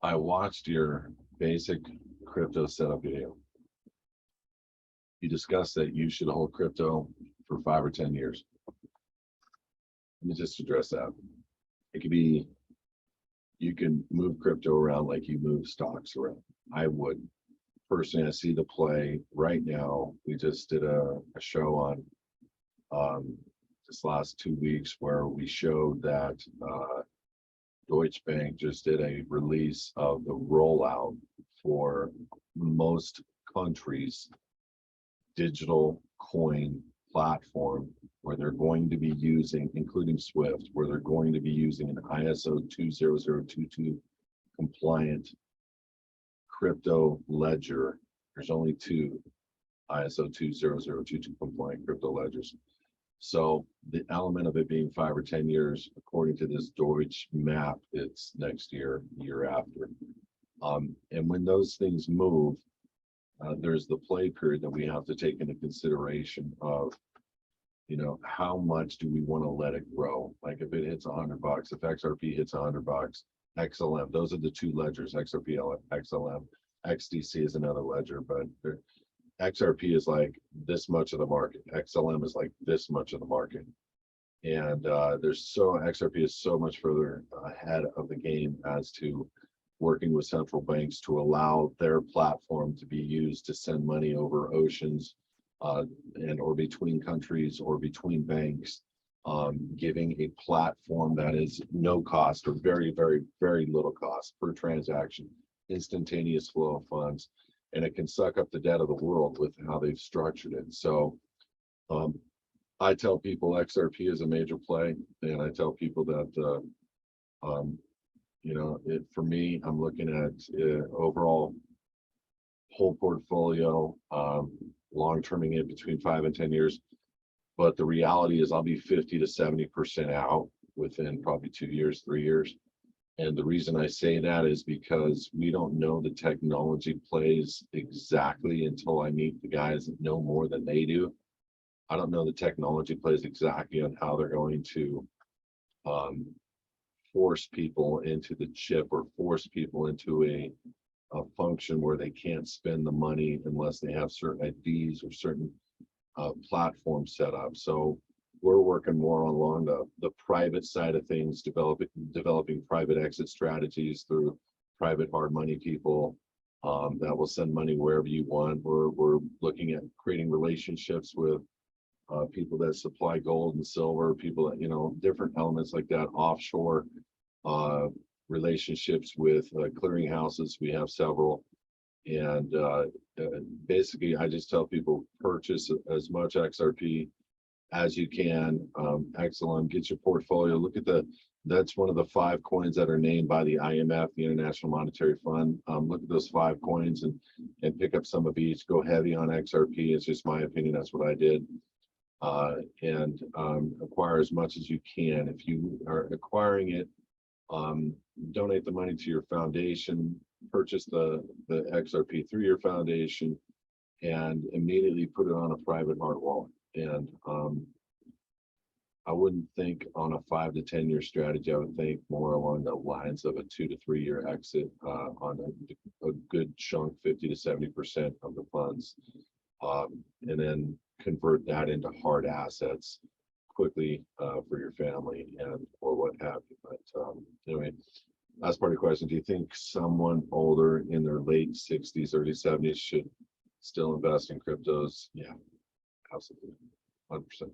I watched your basic crypto setup video. You discussed that you should hold crypto for 5 or 10 years. Let me just address that. It could be, you can move crypto around like you move stocks around. I would. Personally, I see the play right now. We just did a show on this last 2 weeks where we showed that Deutsche Bank just did a release of the rollout for most countries' digital coin platform, where they're going to be using, including Swift, where they're going to be using an ISO 20022 compliant crypto ledger. There's only two ISO 20022 compliant crypto ledgers. So the element of it being 5 or 10 years, according to this Deutsche map, it's next year, year after. And when those things move, there's the play period that we have to take into consideration of, how much do we want to let it grow? Like if it hits $100, if XRP hits $100, XLM, those are the two ledgers, XRP, XLM. XDC is another ledger, but XRP is like this much of the market. XLM is like this much of the market. And XRP is so much further ahead of the game as to working with central banks to allow their platform to be used to send money over oceans and or between countries or between banks, giving a platform that is no cost or very, very, very little cost per transaction, instantaneous flow of funds, and it can suck up the debt of the world with how they've structured it. So I tell people XRP is a major play, and I tell people that for me, I'm looking at overall whole portfolio, long-terming it between 5 and 10 years. But the reality is I'll be 50 to 70% out within probably 2 years, 3 years. And the reason I say that is because we don't know the technology plays exactly until I meet the guys that know more than they do. I don't know the technology plays exactly on how they're going to force people into the chip or force people into a function where they can't spend the money unless they have certain IDs or certain platforms set up. So we're working more along the private side of things, developing private exit strategies through private hard money people that will send money wherever you want. We're looking at creating relationships with people that supply gold and silver, people that, different elements like that, offshore relationships with clearinghouses. We have several. And basically, I just tell people purchase as much XRP as you can. XLM, get your portfolio. Look at that's one of the 5 coins that are named by the IMF, the International Monetary Fund. Look at those 5 coins and pick up some of each. Go heavy on XRP. It's just my opinion. That's what I did. And acquire as much as you can. If you are acquiring it, donate the money to your foundation, purchase the XRP through your foundation, and immediately put it on a private hard wallet. And I wouldn't think on a 5 to 10 year strategy. I would think more along the lines of a 2 to 3 year exit on a good chunk, 50 to 70% of the funds, and then convert that into hard assets quickly for your family and or what have you. But anyway, last part of the question: do you think someone older in their late 60s, early 70s should still invest in cryptos? Yeah, absolutely, 100%.